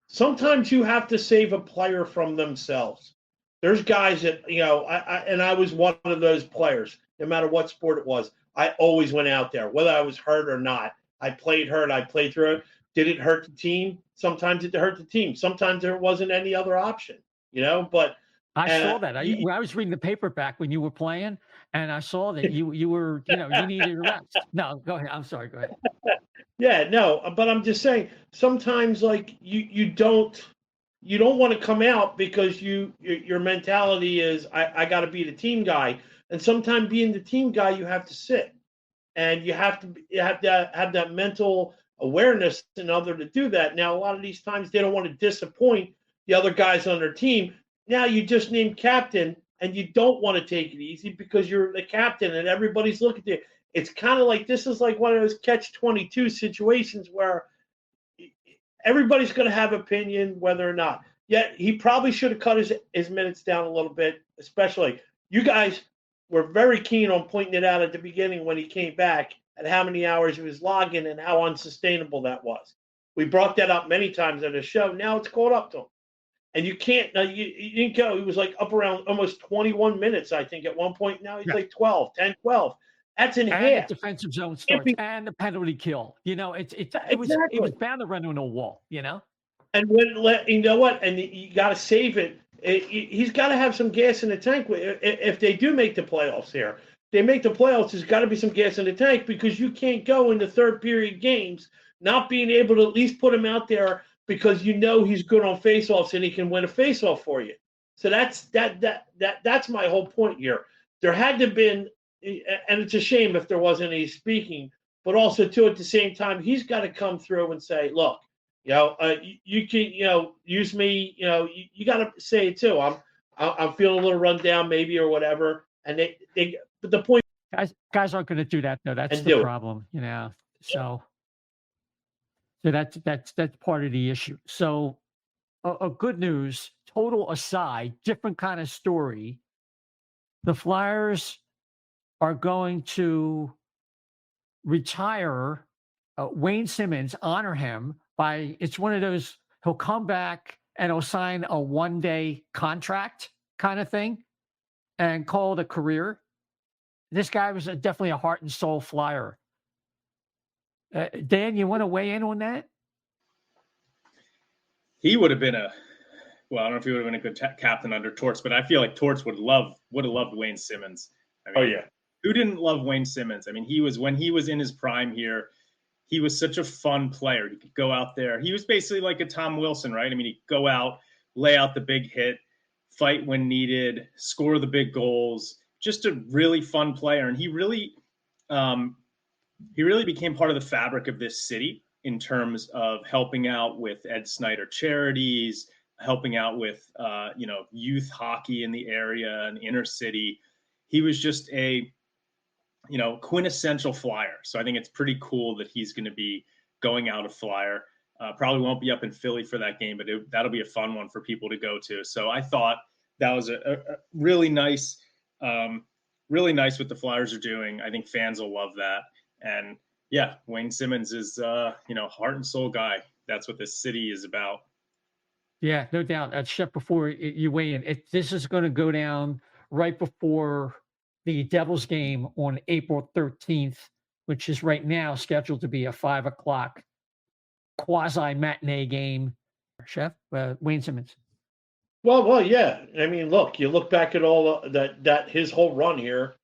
sometimes you have to save a player from themselves. There's guys that, I was one of those players, no matter what sport it was. I always went out there, whether I was hurt or not. I played hurt. I played through it. Did it hurt the team? Sometimes it hurt the team. Sometimes there wasn't any other option, but I saw that. I was reading the paper back when you were playing, and I saw that you were, you needed a rest. No, go ahead. I'm sorry. Go ahead. Yeah, no, but I'm just saying sometimes like you don't want to come out because your mentality is I got to be the team guy, and sometimes being the team guy you have to sit, and you have to have that mental awareness in order to do that. Now a lot of these times they don't want to disappoint the other guys on their team. Now you just named captain, and you don't want to take it easy because you're the captain and everybody's looking at you. It's kind of like this is like one of those catch-22 situations where everybody's going to have opinion whether or not. Yet he probably should have cut his minutes down a little bit, especially you guys were very keen on pointing it out at the beginning when he came back and how many hours he was logging and how unsustainable that was. We brought that up many times on the show. Now it's caught up to him. And you can't, you didn't go. He was like up around almost 21 minutes, I think, at one point. Now he's like 12, 10, 12. That's in half. The defensive zone starts and the penalty kill. It was bound to run into a wall, And you know what? And you got to save it. He's got to have some gas in the tank. If they do make the playoffs here, there's got to be some gas in the tank because you can't go into third period games not being able to at least put him out there because he's good on faceoffs and he can win a faceoff for you. So that's my whole point here. There had to have been, and it's a shame if there wasn't any speaking, but also too at the same time he's got to come through and say, look, you can use me. You got to say it too. I'm feeling a little run down maybe or whatever. And but the point guys aren't going to do that though. That's the problem, So that's part of the issue. So a good news, total aside, different kind of story. The Flyers are going to retire Wayne Simmonds, honor him it's one of those, he'll come back and he'll sign a 1-day contract kind of thing and call it a career. This guy was definitely a heart and soul Flyer. Dan, you want to weigh in on that? He would have been I don't know if he would have been a good captain under Torts, but I feel like Torts would have loved Wayne Simmonds. Who didn't love Wayne Simmonds? When he was in his prime here, he was such a fun player. He could go out there. He was basically like a Tom Wilson, right? He'd go out, lay out the big hit, fight when needed, score the big goals. Just a really fun player. And he really became part of the fabric of this city in terms of helping out with Ed Snyder charities, helping out with, youth hockey in the area and inner city. He was just a quintessential Flyer. So I think it's pretty cool that he's going to be going out a Flyer. Probably won't be up in Philly for that game, but that'll be a fun one for people to go to. So I thought that was a really nice what the Flyers are doing. I think fans will love that. And yeah, Wayne Simmonds is, heart and soul guy. that's what this city is about. Yeah, no doubt. Chef, before you weigh in, this is going to go down right before the Devils game on April 13th, which is right now scheduled to be a 5 o'clock quasi matinee game. Chef, Wayne Simmonds. Well, yeah. I mean, look, you look back at all that his whole run here.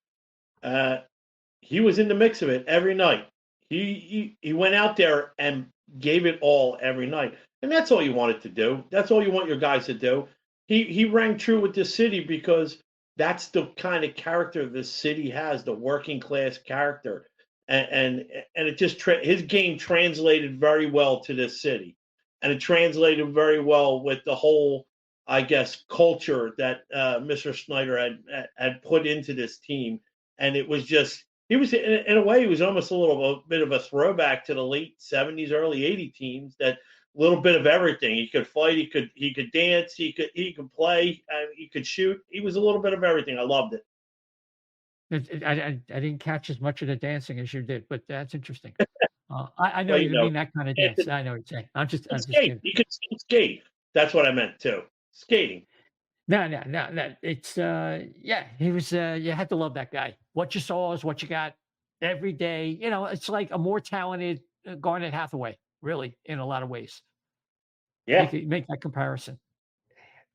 He was in the mix of it every night. He went out there and gave it all every night, and that's all you wanted to do. That's all you want your guys to do. He rang true with this city because that's the kind of character this city has, the working class character, and it just his game translated very well to this city, and it translated very well with the whole, I guess, culture that Mr. Snyder had put into this team, and it was just. He was, in a way, he was almost a bit of a throwback to the late 70s, early 80 teams. That little bit of everything. He could fight. He could dance. He could play. He could shoot. He was a little bit of everything. I loved it. I didn't catch as much of the dancing as you did, but that's interesting. I know you didn't mean that kind of dance. I know what you're saying. I'm just kidding. He could skate. That's what I meant too. Skating. No. It's he was. You had to love that guy. What you saw is what you got every day. You know, it's like a more talented Garnet Hathaway, really, in a lot of ways. Yeah. Make that comparison.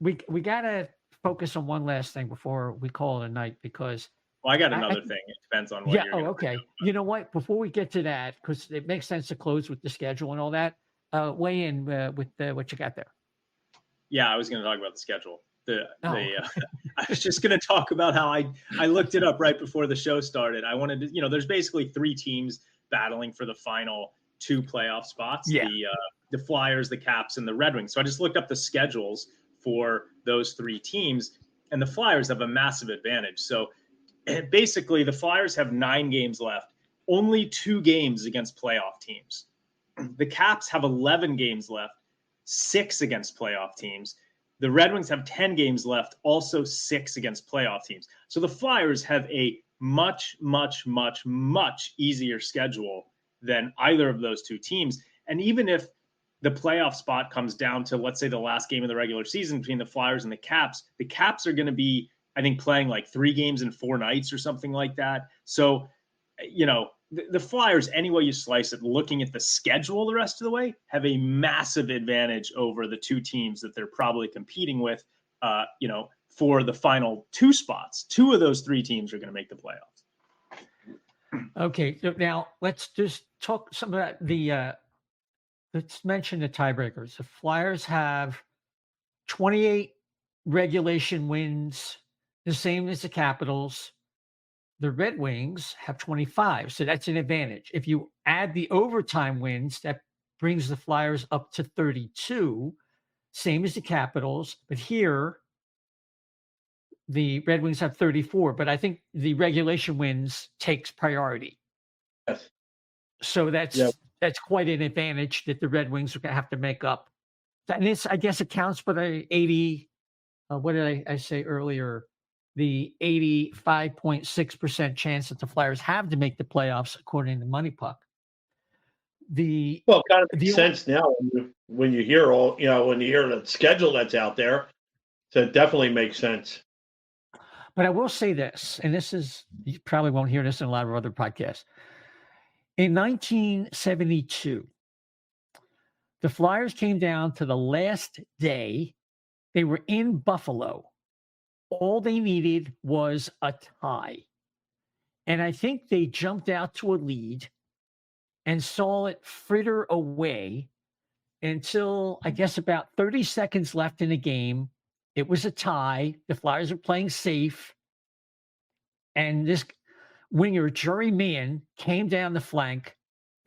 We gotta focus on one last thing before we call it a night, because. Well, I got another thing. It depends on what. Yeah. Okay. You know what? Before we get to that, because it makes sense to close with the schedule and all that. Weigh in with what you got there. Yeah, I was going to talk about the schedule. I was just going to talk about how I looked it up right before the show started. I wanted to, there's basically 3 teams battling for the final 2 playoff spots. Yeah. The Flyers, the Caps, and the Red Wings. So I just looked up the schedules for those 3 teams, and the Flyers have a massive advantage. So basically, the Flyers have 9 games left, only 2 games against playoff teams. The Caps have 11 games left, 6 against playoff teams. The Red Wings have 10 games left, also 6 against playoff teams. So the Flyers have a much, much, much, much easier schedule than either of those 2 teams. And even if the playoff spot comes down to, let's say, the last game of the regular season between the Flyers and the Caps are going to be, I think, playing like 3 games in 4 nights or something like that. So, the Flyers, any way you slice it, looking at the schedule the rest of the way, have a massive advantage over the 2 teams that they're probably competing with, for the final 2 spots. 2 of those 3 teams are going to make the playoffs. Okay, so now let's just talk some about let's mention the tiebreakers. The Flyers have 28 regulation wins, the same as the Capitals. The Red Wings have 25, so that's an advantage. If you add the overtime wins, that brings the Flyers up to 32, same as the Capitals. But here, the Red Wings have 34, but I think the regulation wins takes priority. Yes. So that's quite an advantage that the Red Wings are going to have to make up. And this, I guess, accounts for the 80. What did I say earlier? The 85.6% chance that the Flyers have to make the playoffs, according to Money Puck. It kind of makes sense now when you hear when you hear the schedule that's out there. So it definitely makes sense. But I will say this, and you probably won't hear this in a lot of other podcasts. In 1972, the Flyers came down to the last day. They were in Buffalo. All they needed was a tie. And I think they jumped out to a lead and saw it fritter away until, I guess, about 30 seconds left in the game. It was a tie. The Flyers were playing safe. And this winger, Jerry Meehan, came down the flank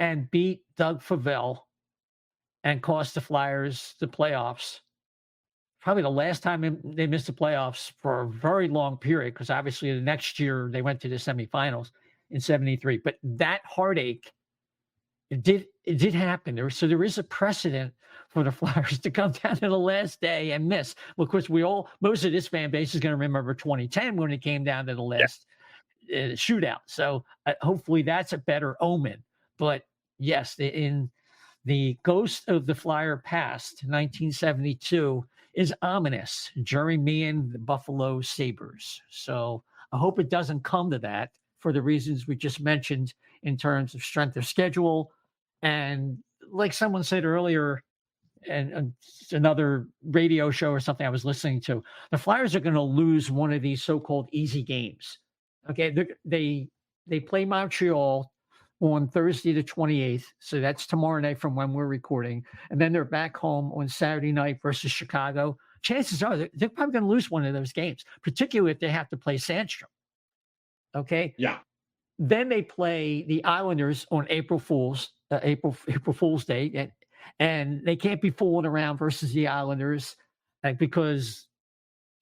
and beat Doug Favell and cost the Flyers the playoffs. Probably the last time they missed the playoffs for a very long period, because obviously the next year they went to the semifinals in 73. But that heartache, it did happen. There is a precedent for the Flyers to come down to the last day and miss. Well, of course, most of this fan base is going to remember 2010 when it came down to the last shootout. So hopefully that's a better omen. But yes, in The ghost of the Flyer past, 1972, is ominous during me and the Buffalo Sabres. So I hope it doesn't come to that for the reasons we just mentioned in terms of strength of schedule. And like someone said earlier, and another radio show or something I was listening to, the Flyers are going to lose one of these so-called easy games. Okay, they play Montreal on Thursday the 28th, so that's tomorrow night from when we're recording, and then they're back home on Saturday night versus Chicago. Chances are they're probably going to lose one of those games, particularly if they have to play Sandstrom. Okay. Yeah. Then they play the Islanders on April Fool's Day, and they can't be fooling around versus the Islanders because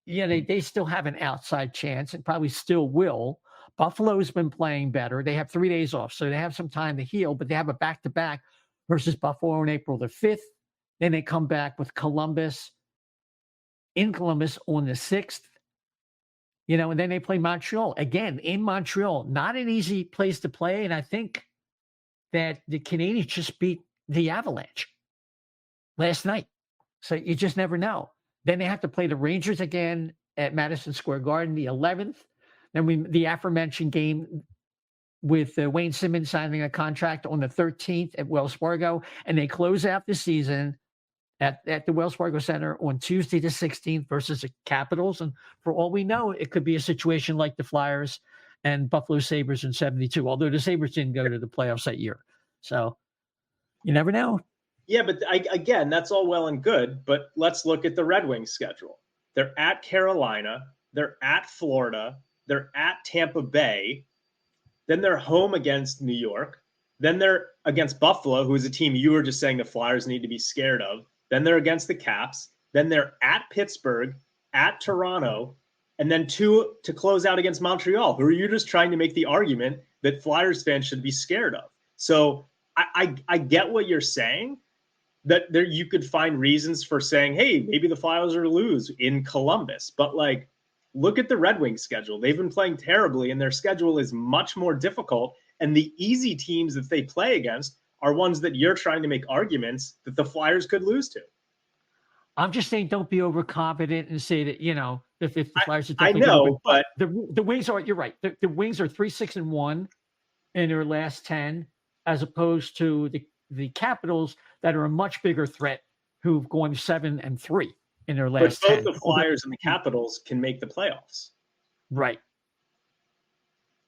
they still have an outside chance and probably still will. Buffalo's been playing better. They have 3 days off, so they have some time to heal, but they have a back-to-back versus Buffalo on April the 5th. Then they come back with Columbus on the 6th. And then they play Montreal again in Montreal. Not an easy place to play. And I think that the Canadiens just beat the Avalanche last night. So you just never know. Then they have to play the Rangers again at Madison Square Garden, the 11th. Then the aforementioned game with Wayne Simmonds signing a contract on the 13th at Wells Fargo. And they close out the season at the Wells Fargo Center on Tuesday the 16th versus the Capitals. And for all we know, it could be a situation like the Flyers and Buffalo Sabres in 72, although the Sabres didn't go to the playoffs that year. So you never know. Yeah, but again, that's all well and good, but let's look at the Red Wings schedule. They're at Carolina, they're at Florida, they're at Tampa Bay, then they're home against New York, then they're against Buffalo, who is a team you were just saying the Flyers need to be scared of, then they're against the Caps, then they're at Pittsburgh, at Toronto, and then two to close out against Montreal, who are you just trying to make the argument that Flyers fans should be scared of. So I get what you're saying, that there you could find reasons for saying, hey, maybe the Flyers are lose in Columbus. But look at the Red Wings schedule. They've been playing terribly, and their schedule is much more difficult. And the easy teams that they play against are ones that you're trying to make arguments that the Flyers could lose to. I'm just saying, don't be overconfident and say that, if the Flyers are I know, but the Wings are, you're right. The Wings are 3-6-1 in their last 10, as opposed to the Capitals that are a much bigger threat, who've gone 7-3 in their last 10. But both the Flyers and the Capitals can make the playoffs. Right.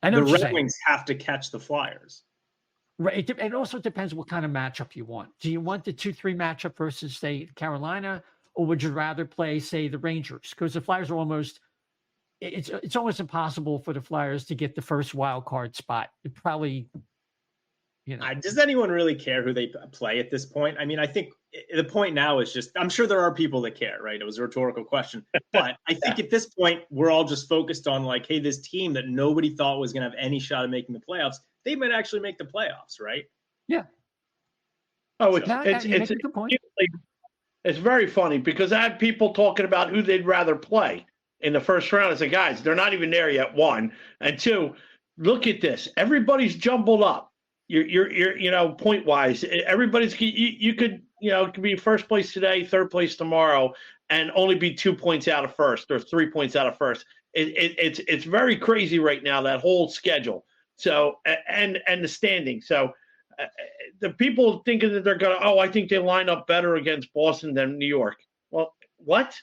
I know the Red Wings have to catch the Flyers. Right. It also depends what kind of matchup you want. Do you want the 2-3 matchup versus, say, Carolina, or would you rather play, say, the Rangers? Because the Flyers are it's almost impossible for the Flyers to get the first wild card spot. It probably, Does anyone really care who they play at this point? I mean, I think the point now is just, I'm sure there are people that care, right? It was a rhetorical question. But I think at this point, we're all just focused on hey, this team that nobody thought was going to have any shot at making the playoffs, they might actually make the playoffs, right? Yeah. Oh, it's very funny because I had people talking about who they'd rather play in the first round. I said, guys, they're not even there yet, one. And two, look at this. Everybody's jumbled up. You're point wise. Everybody's you could be first place today, third place tomorrow, and only be 2 points out of first or 3 points out of first. It's very crazy right now, that whole schedule. So and the standing. So the people thinking that they're gonna, I think they line up better against Boston than New York. Well, what?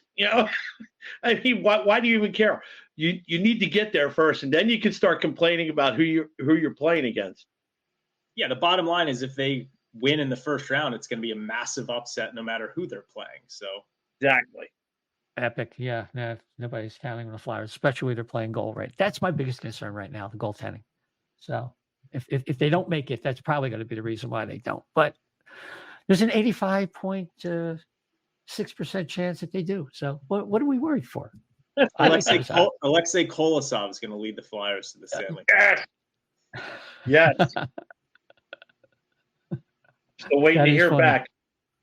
I mean, why do you even care? You need to get there first, and then you can start complaining about who you're playing against. Yeah, the bottom line is if they win in the first round, it's going to be a massive upset no matter who they're playing. So exactly. Epic. Yeah. No, nobody's counting on the Flyers, especially when they're playing goal rate. That's my biggest concern right now, the goaltending. So if they don't make it, that's probably going to be the reason why they don't. But there's an 85.6% chance that they do. So what are we worried for? Alexei Kolosov is going to lead the Flyers to the Stanley Cup. Yes. Still waiting to hear back.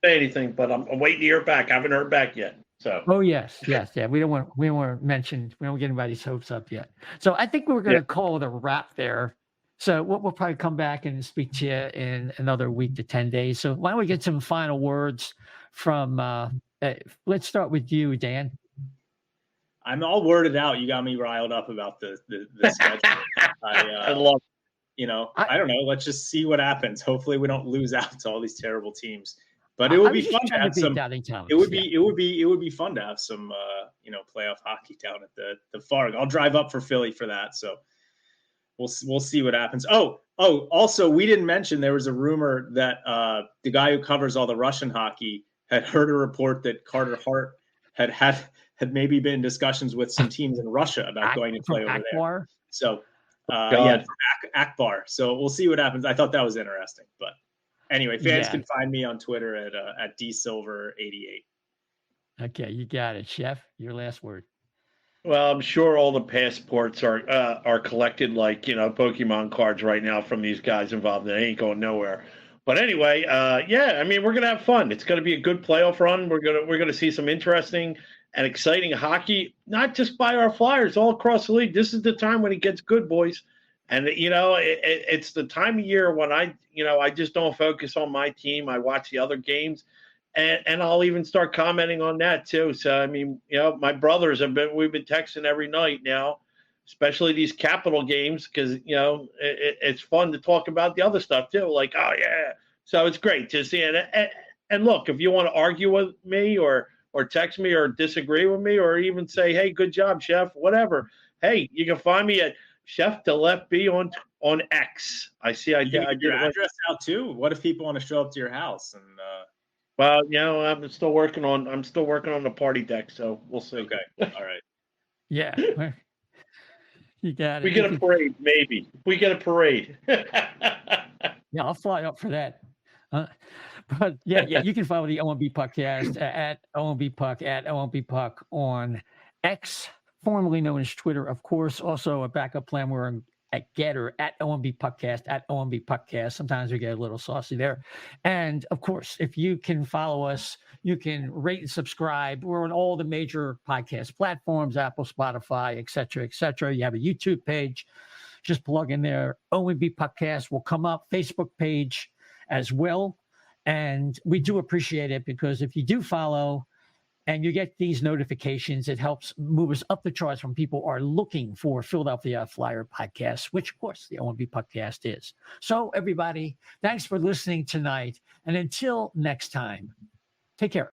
Say anything, but I'm waiting to hear back. I haven't heard back yet. So. Oh yes. Yeah. We don't want to mention. We don't get anybody's hopes up yet. So I think we're going to call it a wrap there. So we'll probably come back and speak to you in another week to 10 days. So why don't we get some final words from, let's start with you, Dan. I'm all worded out. You got me riled up about the schedule. I love. I don't know. Let's just see what happens. Hopefully, we don't lose out to all these terrible teams. But it would be fun to have some. It would be fun to have some playoff hockey down at the Farg. I'll drive up for Philly for that. So we'll see what happens. Oh, also we didn't mention there was a rumor that the guy who covers all the Russian hockey had heard a report that Carter Hart had maybe been in discussions with some teams in Russia about going to play over there. So from Akbar. So we'll see what happens. I thought that was interesting, but anyway, fans can find me on Twitter at dsilver88. Okay, you got it, Chef. Your last word. Well, I'm sure all the passports are collected like Pokemon cards right now from these guys involved. They ain't going nowhere. But anyway, I mean, we're gonna have fun. It's gonna be a good playoff run. We're gonna see some interesting and exciting hockey, not just by our Flyers, all across the league. This is the time when it gets good, boys. And it's the time of year when I just don't focus on my team. I watch the other games, and I'll even start commenting on that too. So I mean, my brothers we've been texting every night now, especially these Capital games, because it's fun to talk about the other stuff too. Like, oh yeah, so it's great to see. And look, if you want to argue with me or text me or disagree with me or even say, hey, good job, Chef, whatever. Hey, you can find me at Chef to Left B on X. I see. I did your address out too. What if people want to show up to your house? And well, I'm still working on the party deck, so we'll see. Okay, all right. Yeah, you got it. We get a parade, maybe. We get a parade. Yeah, I'll fly up for that. But yeah, you can follow the O&B Puckcast at O&B Puck at O&B Puck on X, formerly known as Twitter, of course. Also a backup plan. We're at Getter at O&B Puckcast at O&B Puckcast. Sometimes we get a little saucy there. And of course, if you can follow us, you can rate and subscribe. We're on all the major podcast platforms, Apple, Spotify, et cetera, et cetera. You have a YouTube page. Just plug in there. O&B Puckcast will come up. Facebook page as well. And we do appreciate it because if you do follow and you get these notifications, it helps move us up the charts when people are looking for Philadelphia Flyer podcasts, which, of course, the O&B Puckcast is. So, everybody, thanks for listening tonight. And until next time, take care.